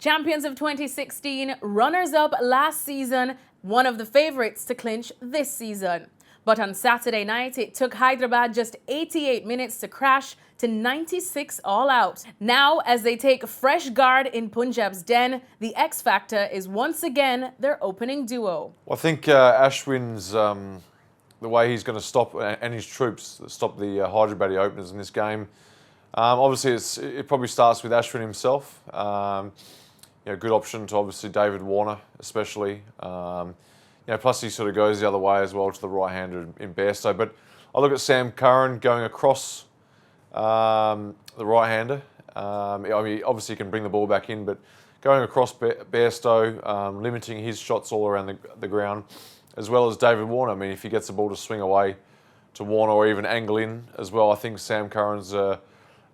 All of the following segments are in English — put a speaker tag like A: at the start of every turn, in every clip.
A: Champions of 2016, runners-up last season, one of the favourites to clinch this season. But on Saturday night, it took Hyderabad just 88 minutes to crash to 96 all out. Now, as they take fresh guard in Punjab's den, the X factor is once again their opening duo.
B: Well, I think Ashwin's the way he's going to stop and his troops stop the Hyderabadi openers in this game. Obviously, it probably starts with Ashwin himself. Good option to obviously David Warner, especially. Plus he sort of goes the other way as well to the right-hander in Bairstow. But I look at Sam Curran going across the right-hander. Obviously he can bring the ball back in, but going across Bairstow, limiting his shots all around the ground, as well as David Warner. I mean, if he gets the ball to swing away to Warner or even angle in as well, I think Sam Curran's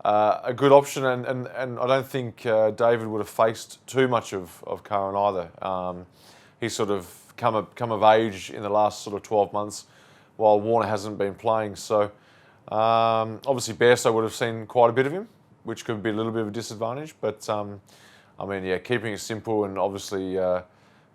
B: a good option, and I don't think David would have faced too much of Curran either. He's sort of come of age in the last sort of 12 months, while Warner hasn't been playing. So obviously Bairstow would have seen quite a bit of him, which could be a little bit of a disadvantage. But keeping it simple and obviously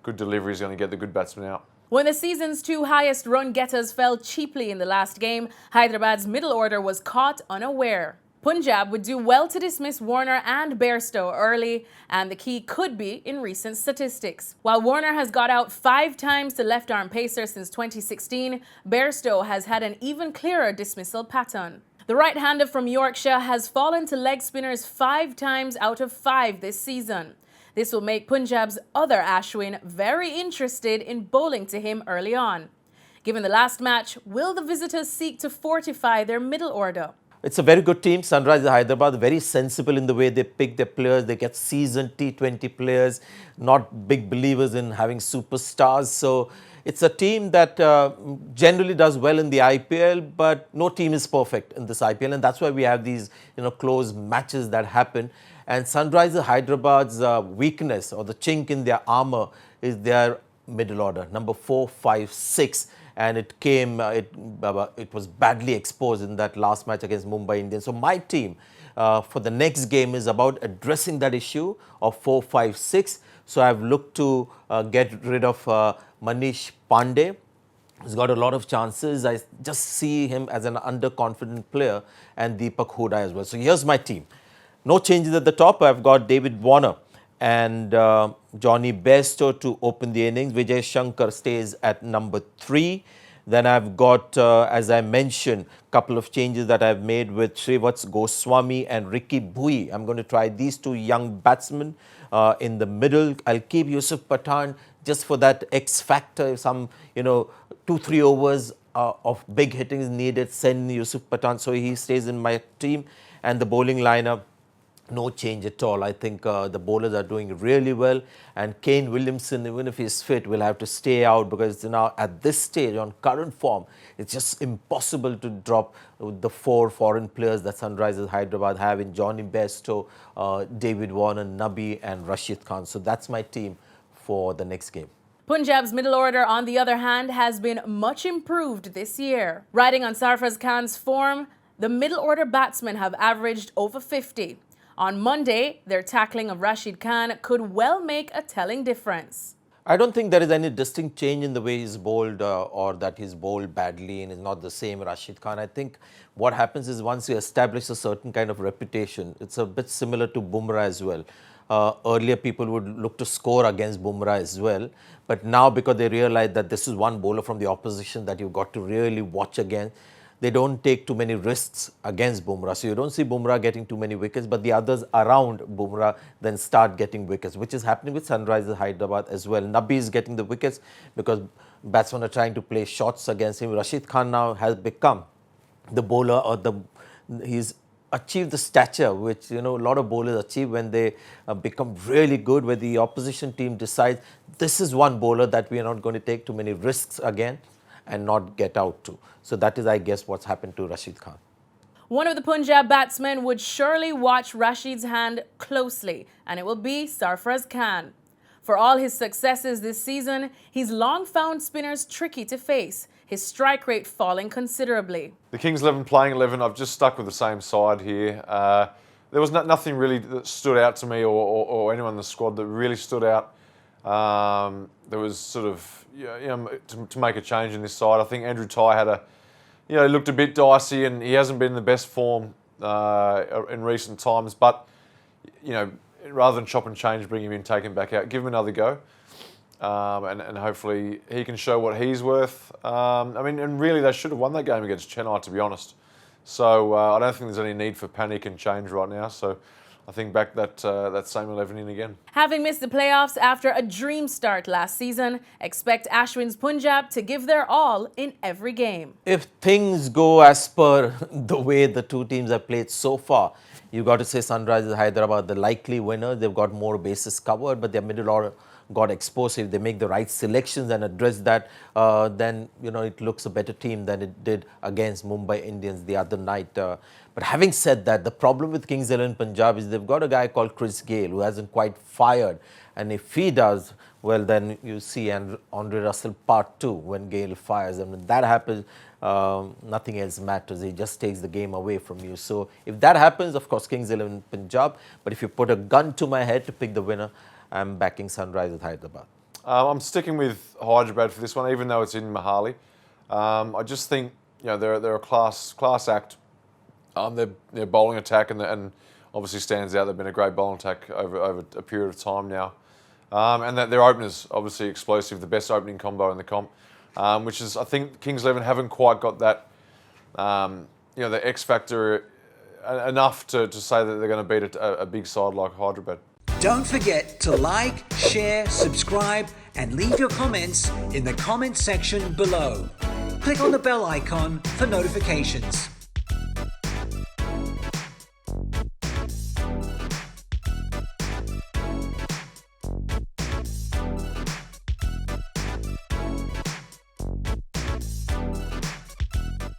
B: good delivery is going to get the good batsmen out.
A: When the season's two highest run getters fell cheaply in the last game, Hyderabad's middle order was caught unaware. Punjab would do well to dismiss Warner and Bairstow early, and the key could be in recent statistics. While Warner has got out 5 times to left-arm pacer since 2016, Bairstow has had an even clearer dismissal pattern. The right-hander from Yorkshire has fallen to leg spinners 5 times out of 5 this season. This will make Punjab's other Ashwin very interested in bowling to him early on. Given the last match, will the visitors seek to fortify their middle order?
C: It's a very good team. Sunrisers Hyderabad, very sensible in the way they pick their players. They get seasoned T20 players, not big believers in having superstars. So it's a team that generally does well in the IPL, but no team is perfect in this IPL. And that's why we have these close matches that happen. And Sunrisers Hyderabad's weakness or the chink in their armour is their middle order, number 4, 5, 6. And it was badly exposed in that last match against Mumbai Indians. So my team for the next game is about addressing that issue of 4, 5, 6. So I've looked to get rid of Manish Pandey. He's got a lot of chances. I just see him as an underconfident player, and Deepak Hooda as well. So here's my team. No changes at the top. I've got David Warner and Johnny Bairstow to open the innings. Vijay Shankar stays at number 3. Then I've got, as I mentioned, a couple of changes that I've made with Shrivats Goswami and Ricky Bhui. I'm going to try these 2 young batsmen in the middle. I'll keep Yusuf Pathan just for that X factor. Some, 2-3 overs of big hitting is needed. Send Yusuf Pathan, so he stays in my team. And the bowling lineup, no change at all. I think the bowlers are doing really well, and Kane Williamson, even if he's fit, will have to stay out because now at this stage on current form, it's just impossible to drop the 4 foreign players that Sunrisers Hyderabad have in Johnny Bairstow, David Warner, Nabi and Rashid Khan. So that's my team for the next game.
A: Punjab's middle order, on the other hand, has been much improved this year. Riding on Sarfraz Khan's form, the middle order batsmen have averaged over 50. On Monday, their tackling of Rashid Khan could well make a telling difference.
C: I don't think there is any distinct change in the way he's bowled or that he's bowled badly and is not the same Rashid Khan. I think what happens is once you establish a certain kind of reputation, it's a bit similar to Bumrah as well. Earlier people would look to score against Bumrah as well, but now because they realize that this is one bowler from the opposition that you've got to really watch against, they don't take too many risks against Bumrah. So you don't see Bumrah getting too many wickets, but the others around Bumrah then start getting wickets, which is happening with Sunrisers Hyderabad as well. Nabi is getting the wickets because batsmen are trying to play shots against him. Rashid Khan now has become the bowler, or he's achieved the stature which a lot of bowlers achieve when they become really good, where the opposition team decides this is one bowler that we are not going to take too many risks again and not get out to. So that is, I guess, what's happened to Rashid Khan.
A: One of the Punjab batsmen would surely watch Rashid's hand closely, and it will be Sarfraz Khan. For all his successes this season, he's long found spinners tricky to face, his strike rate falling considerably.
B: The Kings 11 playing 11, I've just stuck with the same side here. there was nothing really that stood out to me or anyone in the squad that really stood out. There was sort of, to make a change in this side. I think Andrew Tait had he looked a bit dicey and he hasn't been in the best form in recent times. But, rather than chop and change, bring him in, take him back out, give him another go. And hopefully he can show what he's worth. And really they should have won that game against Chennai, to be honest. So I don't think there's any need for panic and change right now. So I think back that same 11 in again.
A: Having missed the playoffs after a dream start last season, expect Ashwin's Punjab to give their all in every game.
C: If things go as per the way the two teams have played so far, you got to say Sunrisers Hyderabad the likely winner. They've got more bases covered, but their middle order got exposed. If they make the right selections and address that, then it looks a better team than it did against Mumbai Indians the other night. But having said that, the problem with Kings 11 Punjab is they've got a guy called Chris Gale who hasn't quite fired, and if he does, well, then you see Andre Russell part 2 when Gale fires, and when that happens, nothing else matters. He just takes the game away from you. So if that happens, of course, Kings 11 Punjab. But if you put a gun to my head to pick the winner, I'm backing Sunrisers Hyderabad. I'm
B: sticking with Hyderabad for this one, even though it's in Mohali. I just think they're a class act. Their bowling attack and obviously stands out. They've been a great bowling attack over a period of time now, and that their openers obviously explosive, the best opening combo in the comp, which is I think Kings 11 haven't quite got that the X factor enough to say that they're going to beat a big side like Hyderabad.
D: Don't forget to like, share, subscribe and leave your comments in the comment section below. Click on the bell icon for notifications.